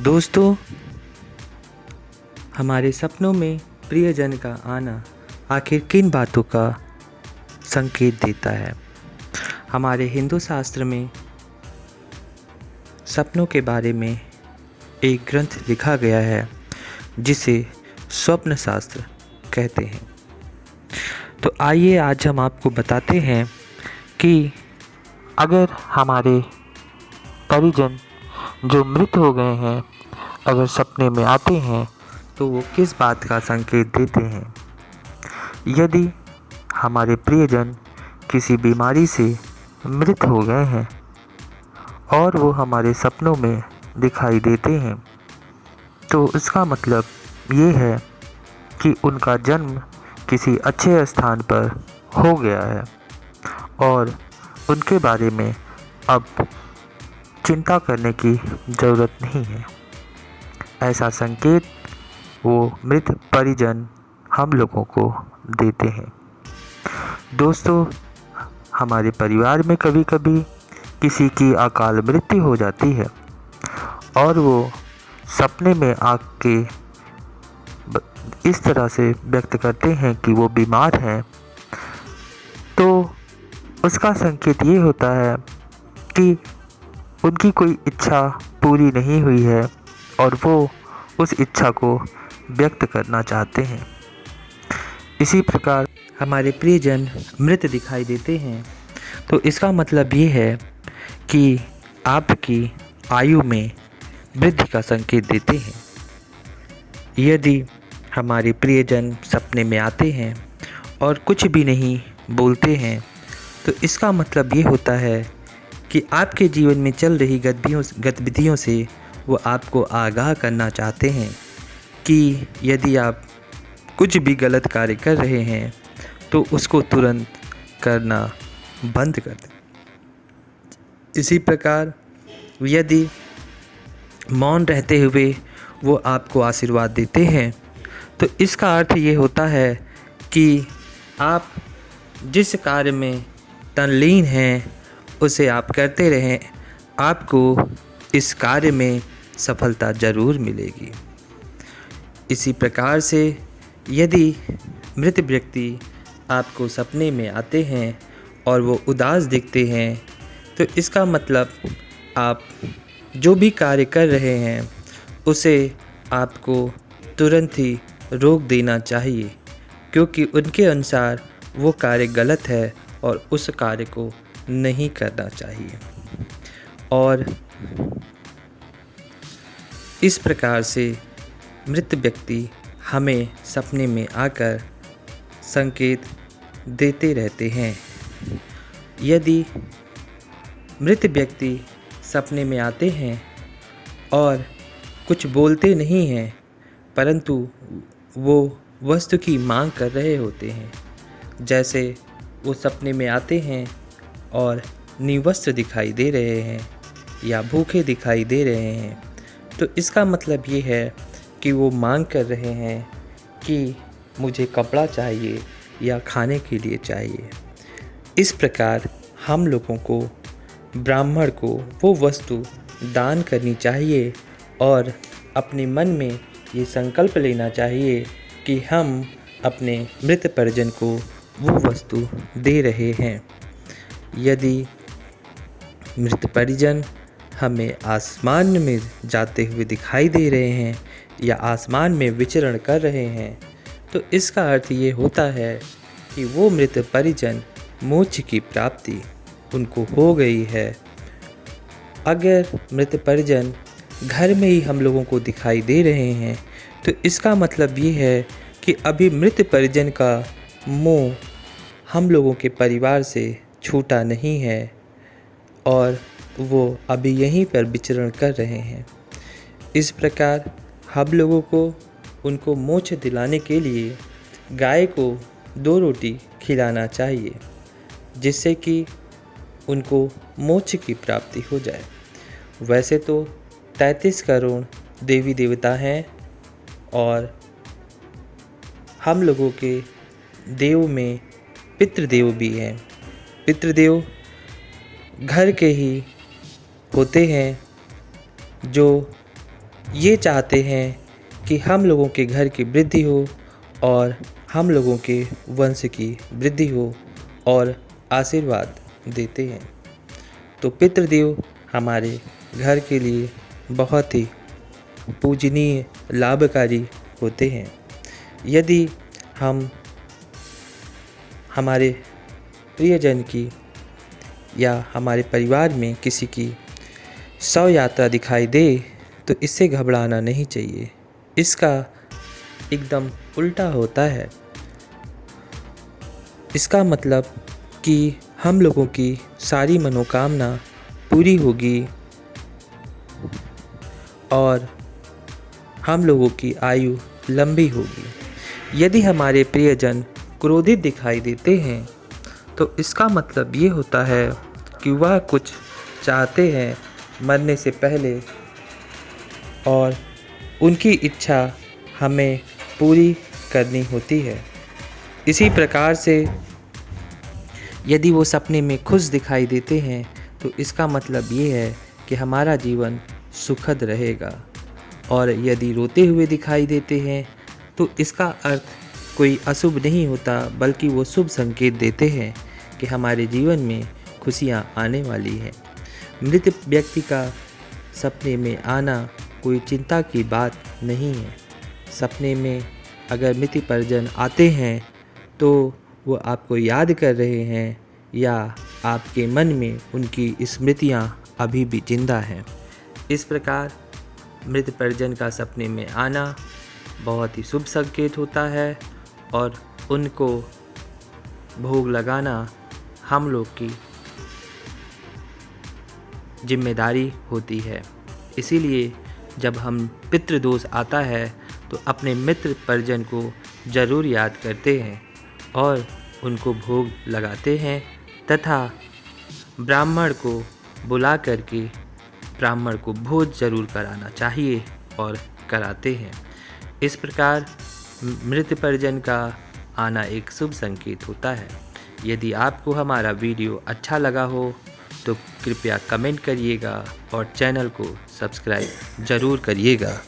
दोस्तों, हमारे सपनों में प्रियजन का आना आखिर किन बातों का संकेत देता है? हमारे हिंदू शास्त्र में सपनों के बारे में एक ग्रंथ लिखा गया है जिसे स्वप्न शास्त्र कहते हैं। तो आइए आज हम आपको बताते हैं कि अगर हमारे परिजन जो मृत हो गए हैं अगर सपने में आते हैं तो वो किस बात का संकेत देते हैं। यदि हमारे प्रियजन किसी बीमारी से मृत हो गए हैं और वो हमारे सपनों में दिखाई देते हैं तो इसका मतलब ये है कि उनका जन्म किसी अच्छे स्थान पर हो गया है और उनके बारे में अब चिंता करने की ज़रूरत नहीं है। ऐसा संकेत वो मृत परिजन हम लोगों को देते हैं। दोस्तों, हमारे परिवार में कभी कभी किसी की अकाल मृत्यु हो जाती है और वो सपने में आके इस तरह से व्यक्त करते हैं कि वो बीमार हैं, तो उसका संकेत ये होता है कि उनकी कोई इच्छा पूरी नहीं हुई है और वो उस इच्छा को व्यक्त करना चाहते हैं। इसी प्रकार हमारे प्रियजन मृत दिखाई देते हैं तो इसका मतलब ये है कि आपकी आयु में वृद्धि का संकेत देते हैं। यदि हमारे प्रियजन सपने में आते हैं और कुछ भी नहीं बोलते हैं तो इसका मतलब ये होता है कि आपके जीवन में चल रही गतिविधियों से वो आपको आगाह करना चाहते हैं कि यदि आप कुछ भी गलत कार्य कर रहे हैं तो उसको तुरंत करना बंद कर दें। इसी प्रकार यदि मौन रहते हुए वो आपको आशीर्वाद देते हैं तो इसका अर्थ ये होता है कि आप जिस कार्य में तल्लीन हैं उसे आप करते रहें, आपको इस कार्य में सफलता ज़रूर मिलेगी। इसी प्रकार से यदि मृत व्यक्ति आपको सपने में आते हैं और वो उदास दिखते हैं तो इसका मतलब आप जो भी कार्य कर रहे हैं उसे आपको तुरंत ही रोक देना चाहिए, क्योंकि उनके अनुसार वो कार्य गलत है और उस कार्य को नहीं करना चाहिए। और इस प्रकार से मृत व्यक्ति हमें सपने में आकर संकेत देते रहते हैं। यदि मृत व्यक्ति सपने में आते हैं और कुछ बोलते नहीं हैं परंतु वो वस्तु की मांग कर रहे होते हैं, जैसे वो सपने में आते हैं और निवस्त्र दिखाई दे रहे हैं या भूखे दिखाई दे रहे हैं, तो इसका मतलब ये है कि वो मांग कर रहे हैं कि मुझे कपड़ा चाहिए या खाने के लिए चाहिए। इस प्रकार हम लोगों को ब्राह्मण को वो वस्तु दान करनी चाहिए और अपने मन में ये संकल्प लेना चाहिए कि हम अपने मृत परिजन को वो वस्तु दे रहे हैं। यदि मृत परिजन हमें आसमान में जाते हुए दिखाई दे रहे हैं या आसमान में विचरण कर रहे हैं तो इसका अर्थ ये होता है कि वो मृत परिजन मोक्ष की प्राप्ति उनको हो गई है। अगर मृत परिजन घर में ही हम लोगों को दिखाई दे रहे हैं तो इसका मतलब ये है कि अभी मृत परिजन का मोह हम लोगों के परिवार से छूटा नहीं है और वो अभी यहीं पर विचरण कर रहे हैं। इस प्रकार हम लोगों को उनको मोक्ष दिलाने के लिए गाय को 2 रोटी खिलाना चाहिए, जिससे कि उनको मोक्ष की प्राप्ति हो जाए। वैसे तो 33 करोड़ देवी देवता हैं और हम लोगों के देव में पितृदेव भी हैं। पितृदेव घर के ही होते हैं जो ये चाहते हैं कि हम लोगों के घर की वृद्धि हो और हम लोगों के वंश की वृद्धि हो और आशीर्वाद देते हैं। तो पितृदेव हमारे घर के लिए बहुत ही पूजनीय लाभकारी होते हैं। यदि हम हमारे प्रियजन की या हमारे परिवार में किसी की शव यात्रा दिखाई दे तो इससे घबराना नहीं चाहिए। इसका एकदम उल्टा होता है। इसका मतलब कि हम लोगों की सारी मनोकामना पूरी होगी और हम लोगों की आयु लंबी होगी। यदि हमारे प्रियजन क्रोधित दिखाई देते हैं तो इसका मतलब ये होता है कि वह कुछ चाहते हैं मरने से पहले और उनकी इच्छा हमें पूरी करनी होती है। इसी प्रकार से यदि वो सपने में खुश दिखाई देते हैं तो इसका मतलब ये है कि हमारा जीवन सुखद रहेगा, और यदि रोते हुए दिखाई देते हैं तो इसका अर्थ कोई अशुभ नहीं होता, बल्कि वो शुभ संकेत देते हैं कि हमारे जीवन में खुशियाँ आने वाली हैं। मृत व्यक्ति का सपने में आना कोई चिंता की बात नहीं है। सपने में अगर मृत परिजन आते हैं तो वो आपको याद कर रहे हैं या आपके मन में उनकी स्मृतियाँ अभी भी जिंदा हैं। इस प्रकार मृत परिजन का सपने में आना बहुत ही शुभ संकेत होता है और उनको भोग लगाना हम लोग की जिम्मेदारी होती है। इसीलिए जब हम पितृदोष आता है तो अपने मित्र परिजन को ज़रूर याद करते हैं और उनको भोग लगाते हैं तथा ब्राह्मण को बुला करके ब्राह्मण को भोज जरूर कराना चाहिए और कराते हैं। इस प्रकार मृत परिजन का आना एक शुभ संकेत होता है। यदि आपको हमारा वीडियो अच्छा लगा हो तो कृपया कमेंट करिएगा और चैनल को सब्सक्राइब ज़रूर करिएगा।